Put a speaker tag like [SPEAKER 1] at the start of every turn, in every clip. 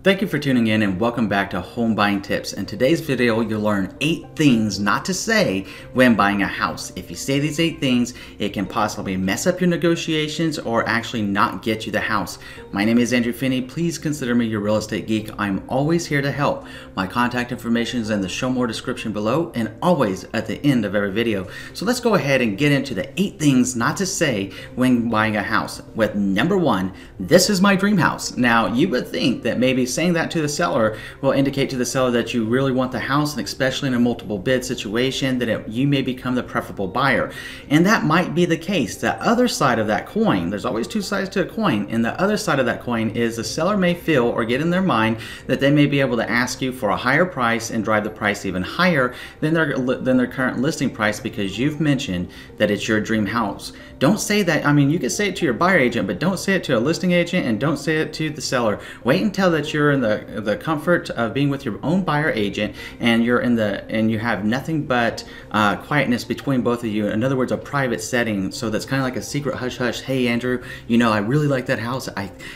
[SPEAKER 1] Thank you for tuning in and welcome back to Home Buying Tips. In today's video, you'll learn 8 things not to say when buying a house. If you say these 8 things, it can possibly mess up your negotiations or actually not get you the house. My name is Andrew Finney. Please consider me your real estate geek. I'm always here to help. My contact information is in the show more description below and always at the end of every video. So let's go ahead and get into the 8 things not to say when buying a house. With number 1, this is my dream house. Now, you would think that maybe saying that to the seller will indicate to the seller that you really want the house, and especially in a multiple bid situation, that you may become the preferable buyer. And that might be the case. The other side of that coin, there's always 2 sides to a coin, and the other side of that coin is the seller may feel or get in their mind that they may be able to ask you for a higher price and drive the price even higher than their current listing price because you've mentioned that it's your dream house. Don't say that. I mean, you can say it to your buyer agent, but don't say it to a listing agent and don't say it to the seller. Wait until that you're in the comfort of being with your own buyer agent and you have nothing but quietness between both of you. In other words, a private setting, so that's kind of like a secret hush hush. Hey Andrew, you know, I really like that house.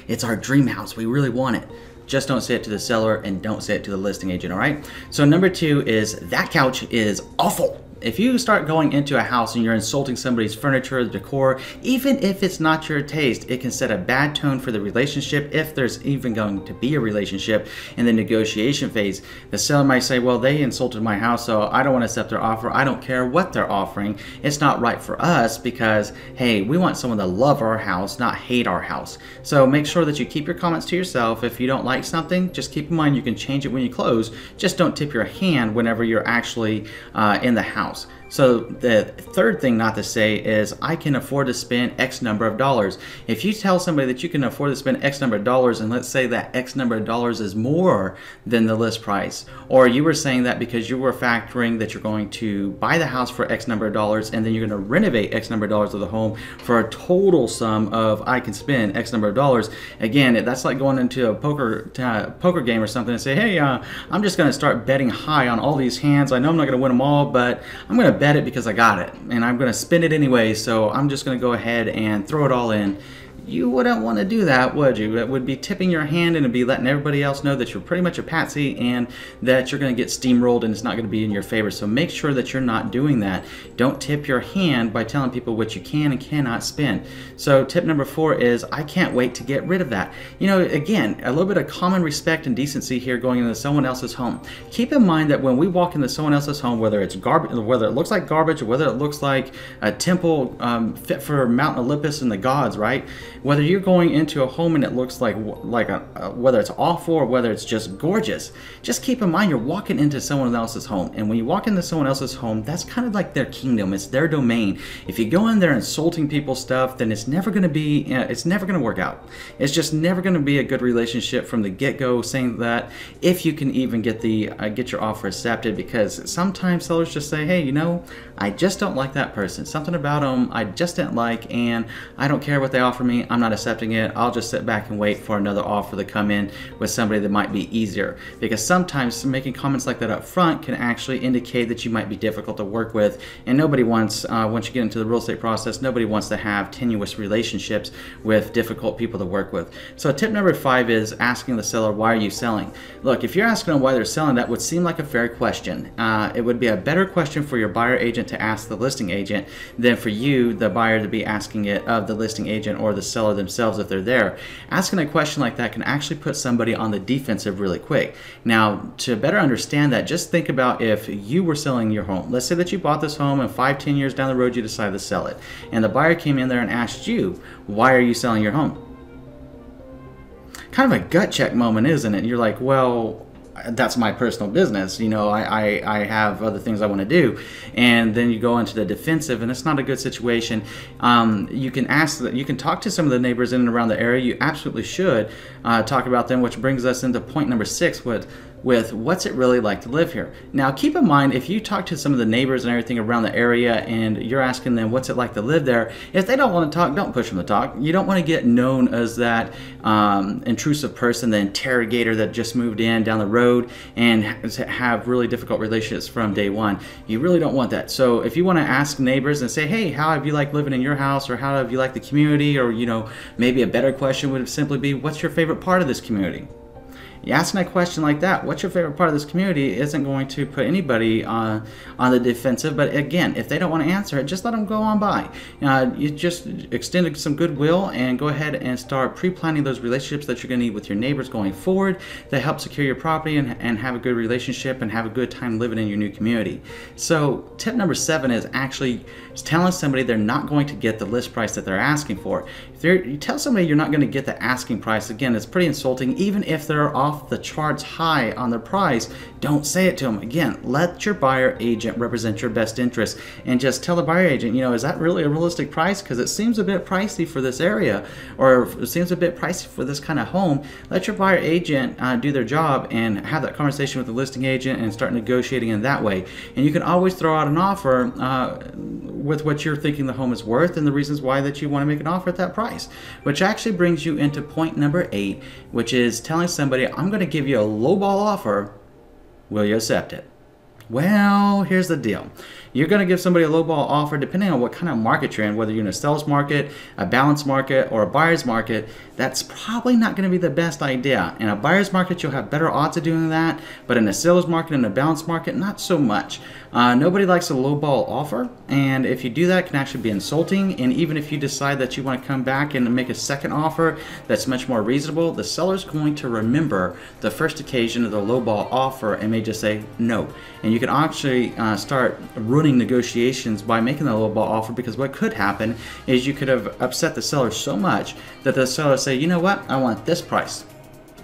[SPEAKER 1] It's our dream house. We really want it. Just don't say it to the seller and don't say it to the listing agent, all right? So number 2 is that couch is awful. If you start going into a house and you're insulting somebody's furniture, the decor, even if it's not your taste, it can set a bad tone for the relationship if there's even going to be a relationship in the negotiation phase. The seller might say, well, they insulted my house, so I don't want to accept their offer. I don't care what they're offering. It's not right for us because, hey, we want someone to love our house, not hate our house. So make sure that you keep your comments to yourself. If you don't like something, just keep in mind you can change it when you close. Just don't tip your hand whenever you're actually in the house. So the third thing not to say is I can afford to spend X number of dollars. If you tell somebody that you can afford to spend X number of dollars, and let's say that X number of dollars is more than the list price, or you were saying that because you were factoring that you're going to buy the house for X number of dollars and then you're going to renovate X number of dollars of the home for a total sum of I can spend X number of dollars. Again, that's like going into a poker game or something and say, hey, I'm just going to start betting high on all these hands. I know I'm not going to win them all, but I'm going to bet it because I got it and I'm going to spend it anyway, so I'm just going to go ahead and throw it all in. You wouldn't want to do that, would you? It would be tipping your hand and it'd be letting everybody else know that you're pretty much a patsy and that you're going to get steamrolled and it's not going to be in your favor. So make sure that you're not doing that. Don't tip your hand by telling people what you can and cannot spend. So tip number 4 is I can't wait to get rid of that. You know, again, a little bit of common respect and decency here going into someone else's home. Keep in mind that when we walk into someone else's home, whether it's garbage, whether it looks like garbage, or whether it looks like a temple fit for Mount Olympus and the gods, right? Whether you're going into a home and it looks like whether it's awful or whether it's just gorgeous, just keep in mind you're walking into someone else's home. And when you walk into someone else's home, that's kind of like their kingdom. It's their domain. If you go in there insulting people's stuff, then it's never going to work out. It's just never going to be a good relationship from the get-go, saying that if you can even get your offer accepted, because sometimes sellers just say, hey, you know, I just don't like that person. Something about them I just didn't like, and I don't care what they offer me. I'm not accepting it. I'll just sit back and wait for another offer to come in with somebody that might be easier. Because sometimes making comments like that up front can actually indicate that you might be difficult to work with, and nobody wants, once you get into the real estate process, nobody wants to have tenuous relationships with difficult people to work with. So tip number 5 is asking the seller, why are you selling? Look, if you're asking them why they're selling, that would seem like a fair question. It would be a better question for your buyer agent to ask the listing agent than for you, the buyer, to be asking it of the listing agent or the seller themselves if they're there. Asking a question like that can actually put somebody on the defensive really quick. Now, to better understand that, just think about if you were selling your home. Let's say that you bought this home and 5-10 years down the road you decided to sell it, and the buyer came in there and asked you, why are you selling your home? Kind of a gut check moment, isn't it? You're like, well, that's my personal business, you know, I have other things I want to do. And then you go into the defensive, and it's not a good situation. You can talk to some of the neighbors in and around the area. You absolutely should talk about them, which brings us into point number 6 with what's it really like to live here. Now keep in mind, if you talk to some of the neighbors and everything around the area and you're asking them what's it like to live there, if they don't want to talk, don't push them to talk. You don't want to get known as that intrusive person, the interrogator that just moved in down the road and have really difficult relationships from day one. You really don't want that. So if you want to ask neighbors and say, hey, how have you liked living in your house, or how have you liked the community, or, you know, maybe a better question would simply be, what's your favorite part of this community? Asking a question like that, what's your favorite part of this community, isn't going to put anybody on the defensive. But again, if they don't want to answer it, just let them go on by. You just extend some goodwill and go ahead and start pre-planning those relationships that you're going to need with your neighbors going forward to help secure your property and have a good relationship and have a good time living in your new community. So tip number 7 is actually telling somebody they're not going to get the list price that they're asking for. If you tell somebody you're not going to get the asking price, again, it's pretty insulting. Even if they're off the charts high on their price, don't say it to them. Again, let your buyer agent represent your best interest and just tell the buyer agent, is that really a realistic price? Because it seems a bit pricey for this area, or it seems a bit pricey for this kind of home. Let your buyer agent do their job and have that conversation with the listing agent and start negotiating in that way. And you can always throw out an offer with what you're thinking the home is worth and the reasons why that you want to make an offer at that price. Which actually brings you into point number 8, which is telling somebody, I'm going to give you a lowball offer. Will you accept it? Well, here's the deal. You're going to give somebody a lowball offer depending on what kind of market you're in, whether you're in a seller's market, a balanced market, or a buyer's market. That's probably not going to be the best idea. In a buyer's market, you'll have better odds of doing that, but in a seller's market and a balanced market, not so much. Nobody likes a lowball offer, and if you do that, it can actually be insulting. And even if you decide that you want to come back and make a second offer that's much more reasonable, the seller's going to remember the first occasion of the lowball offer and may just say no. And you can actually start ruining negotiations by making the lowball offer, because what could happen is you could have upset the seller so much that the seller say, you know what, I want this price.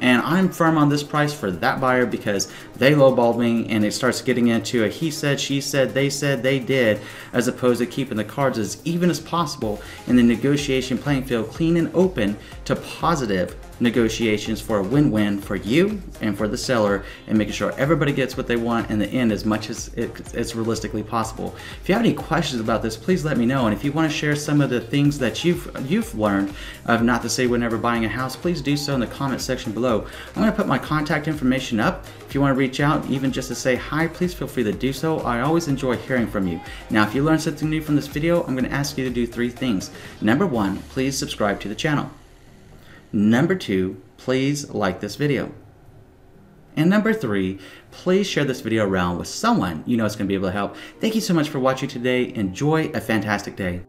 [SPEAKER 1] And I'm firm on this price for that buyer because they lowballed me, and it starts getting into a he said, she said, they did, as opposed to keeping the cards as even as possible in the negotiation playing field clean and open to positive negotiations for a win-win for you and for the seller, and making sure everybody gets what they want in the end as much as it's realistically possible. If you have any questions about this, please let me know. And if you want to share some of the things that you've learned of not to say whenever buying a house, please do so in the comment section below. I'm going to put my contact information up. If you want to reach out, even just to say hi, please feel free to do so. I always enjoy hearing from you. Now, if you learned something new from this video, I'm going to ask you to do 3 things. Number 1, please subscribe to the channel. Number 2, please like this video. And number 3, please share this video around with someone you know it's going to be able to help. Thank you so much for watching today. Enjoy a fantastic day.